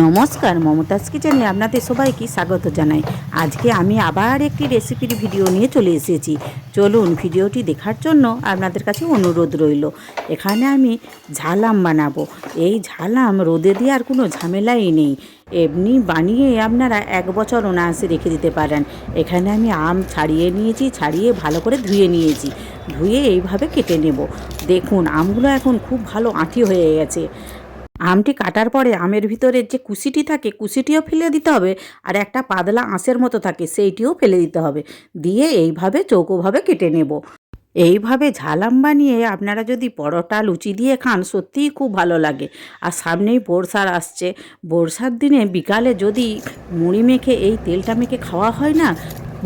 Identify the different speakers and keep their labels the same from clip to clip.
Speaker 1: নমস্কার, মমতাজ কিচেনে আপনাদের সবাইকে স্বাগত জানাই। আজকে আমি আবার একটি রেসিপির ভিডিও নিয়ে চলে এসেছি। চলুন ভিডিওটি দেখার জন্য আপনাদের কাছে অনুরোধ রইল। এখানে আমি ঝাল আম বানাবো। এই ঝাল আম রোদে দেওয়ার কোনো ঝামেলাই নেই, এমনি বানিয়ে আপনারা 1 বছর অনায়াসে রেখে দিতে পারেন। এখানে আমি আম ছাড়িয়ে নিয়েছি, ছাড়িয়ে ভালো করে ধুয়ে নিয়েছি। ধুয়ে এইভাবে কেটে নেব। দেখুন আমগুলো এখন খুব ভালো আঁটি হয়ে গেছে। আমটি কাটার পরে আমের ভিতরে যে কুশিটি থাকে কুশিটিও ফেলে দিতে হবে, আর একটা পাতলা আঁশের মতো থাকে সেইটিও ফেলে দিতে হবে। দিয়ে এইভাবে চৌকোভাবে কেটে নেব। এইভাবে ঝাল আম বানিয়ে আপনারা যদি পরোটা লুচি দিয়ে খান সত্যিই খুব ভালো লাগে। আর সামনেই বর্ষার আসছে, বর্ষার দিনে বিকালে যদি মুড়ি মেখে এই তেলটা মেখে খাওয়া হয় না,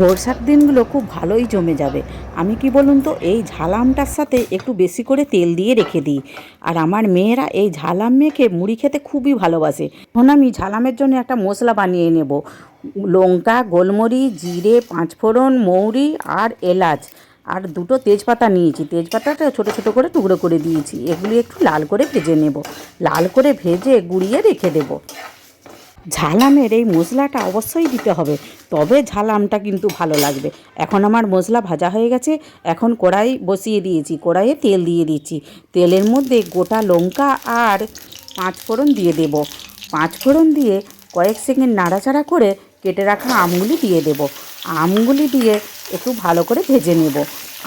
Speaker 1: বর্ষার দিনগুলো খুব ভালোই জমে যাবে। আমি কি বলুন তো, এই ঝাল আমটার সাথে একটু বেশি করে তেল দিয়ে রেখে দিই। আর আমার মেয়েরা এই ঝাল আম মেখে মুড়ি খেতে খুবই ভালোবাসে। এখন আমি ঝাল আমের জন্য একটা মশলা বানিয়ে নেব। লঙ্কা, গোলমরিচ, জিরে, 5 ফোড়ন, মৌরি আর এলাচ আর 2টো তেজপাতা নিয়েছি। তেজপাতাটা ছোটো ছোটো করে টুকরো করে দিয়েছি। এগুলি একটু লাল করে ভেজে নেব। লাল করে ভেজে গুঁড়িয়ে রেখে দেব। ঝাল আমের এই মশলাটা অবশ্যই দিতে হবে, তবে ঝাল আমটা কিন্তু ভালো লাগবে। এখন আমার মশলা ভাজা হয়ে গেছে। এখন কড়াই বসিয়ে দিয়েছি, কড়াইয়ে তেল দিয়ে দিচ্ছি। তেলের মধ্যে গোটা লঙ্কা আর 5 ফোড়ন দিয়ে দেব। 5 ফোড়ন দিয়ে কয়েক সেকেন্ড নাড়াচাড়া করে কেটে রাখা আমগুলি দিয়ে দেব। আমগুলি দিয়ে একটু ভালো করে ভেজে নেব,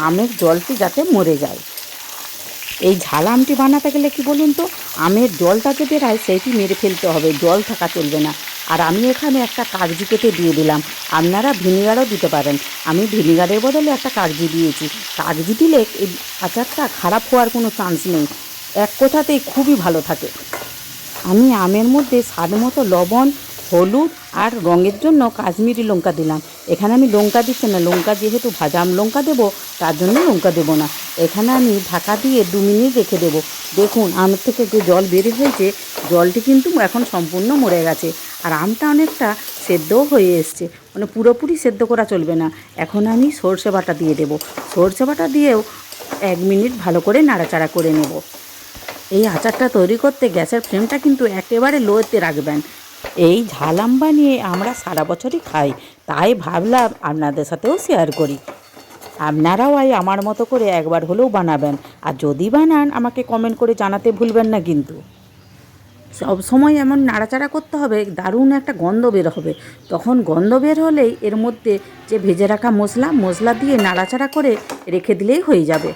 Speaker 1: আমের জলটি যাতে মরে যায়। এই ঝাল আমটি বানাতে গেলে কি বলুন তো, আমের জলটা যে বেরায় সেইটি মেরে ফেলতে হবে, জল থাকা চলবে না। আর আমি এখানে একটা কাগজি কেটে দিয়ে দিলাম। আপনারা ভিনিগারও দিতে পারেন। আমি ভিনিগারের বদলে একটা কাগজি দিয়েছি। কাগজি দিলে এই আচারটা খারাপ হওয়ার কোনো চান্স নেই, এক কথাতেই খুবই ভালো থাকে। আমি আমের মধ্যে স্বাদ মতো লবণ, হলুদ আর রঙের জন্য কাশ্মীরি লঙ্কা দিলাম। এখানে আমি লঙ্কা দিচ্ছি না, লঙ্কা যেহেতু ভাজা আম লঙ্কা দেবো তার জন্য লঙ্কা দেবো না। এখানে আমি ঢাকা দিয়ে 2 মিনিট রেখে দেবো। দেখুন আমের থেকে যে জল বের হয়েছে, জলটি কিন্তু এখন সম্পূর্ণ মরে গেছে। আর আমটা অনেকটা সেদ্ধও হয়ে এসছে, মানে পুরোপুরি সেদ্ধ করা চলবে না। এখন আমি সর্ষে বাটা দিয়ে দেবো। সর্ষে বাটা দিয়েও 1 মিনিট ভালো করে নাড়াচাড়া করে নেব। এই আচারটা তৈরি করতে গ্যাসের ফ্লেমটা কিন্তু একেবারে লোতে রাখবেন। এই ঝাল আম বানিয়ে আমরা সারা বছরই খাই, তাই ভাবলাম আপনাদের সাথেও শেয়ার করি। আপনারাও আমার মতো করে একবার হলেও বানাবেন। আর যদি বানান আমাকে কমেন্ট করে জানাতে ভুলবেন না কিন্তু। সব সময় এমন নাড়াচাড়া করতে হবে, দারুণ একটা গন্ধ বের হবে। তখন গন্ধ বের হলেই এর মধ্যে যে ভেজে রাখা মশলা দিয়ে নাড়াচাড়া করে রেখে দিলেই হয়ে যাবে।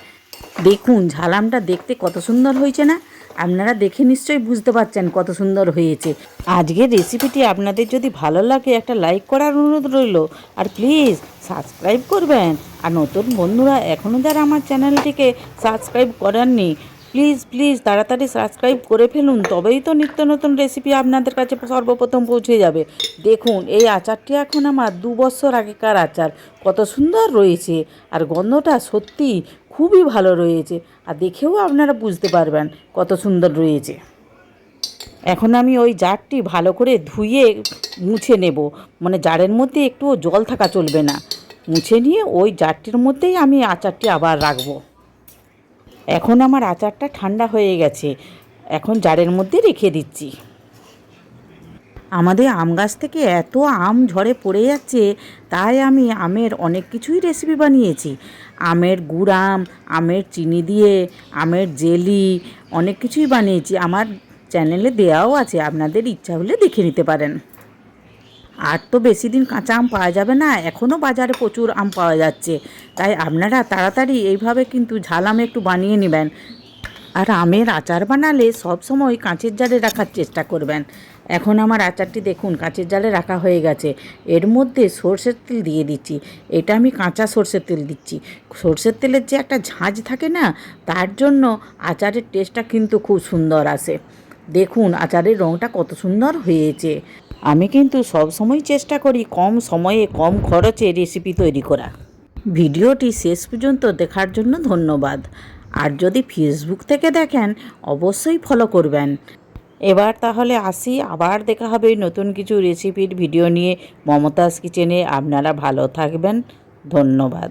Speaker 1: দেখুন ঝাল আমটা দেখতে কত সুন্দর হয়েছে না? আপনারা দেখে নিশ্চয়ই বুঝতে পারছেন কত সুন্দর হয়েছে। আজকের রেসিপিটি আপনাদের যদি ভালো লাগে একটা লাইক করার অনুরোধ রইল। আর প্লিজ সাবস্ক্রাইব করবেন। আর নতুন বন্ধুরা এখনও যারা আমার চ্যানেলটিকে সাবস্ক্রাইব করেননি, প্লিজ প্লিজ তাড়াতাড়ি সাবস্ক্রাইব করে ফেলুন, তবেই তো নিত্য নতুন রেসিপি আপনাদের কাছে সর্বপ্রথম পৌঁছে যাবে। দেখুন এই আচারটি এখন আমার 2 বছর আগেকার আচার, কত সুন্দর রয়েছে। আর গন্ধটা সত্যি খুবই ভালো রয়েছে। আর দেখেও আপনারা বুঝতে পারবেন কত সুন্দর রয়েছে। এখন আমি ওই জারটি ভালো করে ধুয়ে মুছে নেব, মানে জারের মধ্যে একটুও জল থাকা চলবে না। মুছে নিয়ে ওই জারটির মধ্যেই আমি আচারটি আবার রাখবো। এখন আমার আচারটা ঠান্ডা হয়ে গেছে, এখন জারের মধ্যে রেখে দিচ্ছি। আমাদের আম গাছ থেকে এত আম ঝরে পড়ে যাচ্ছে, তাই আমি আমের অনেক কিছুই রেসিপি বানিয়েছি। আমের গুড়াম, আমের চিনি দিয়ে, আমের জেলি, অনেক কিছুই বানিয়েছি। আমার চ্যানেলে দেওয়াও আছে, আপনাদের ইচ্ছা হলে দেখে নিতে পারেন। আর তো বেশি দিন কাঁচা আম পাওয়া যাবে না, এখনও বাজারে প্রচুর আম পাওয়া যাচ্ছে। তাই আপনারা তাড়াতাড়ি এইভাবে কিন্তু ঝাল আম একটু বানিয়ে নেবেন। আর আমের আচার বানালে সব সময় কাঁচের জারে রাখার চেষ্টা করবেন। এখন আমার আচারটি দেখুন কাঁচের জারে রাখা হয়ে গেছে। এর মধ্যে সর্ষের তেল দিয়ে দিচ্ছি। এটা আমি কাঁচা সর্ষের তেল দিচ্ছি। সর্ষের তেলের যে একটা ঝাঁঝ থাকে না, তার জন্য আচারের টেস্টটা কিন্তু খুব সুন্দর আসে। দেখুন আচারের রঙটা কত সুন্দর হয়েছে। আমি কিন্তু সব সময় চেষ্টা করি কম সময়ে কম খরচে রেসিপি তৈরি করা। ভিডিওটি শেষ পর্যন্ত দেখার জন্য ধন্যবাদ। আর যদি ফেসবুক থেকে দেখেন অবশ্যই ফলো করবেন। এবার তাহলে আসি, আবার দেখা হবে নতুন কিছু রেসিপির ভিডিও নিয়ে মমতাজ কিচেনে। আপনারা ভালো থাকবেন, ধন্যবাদ।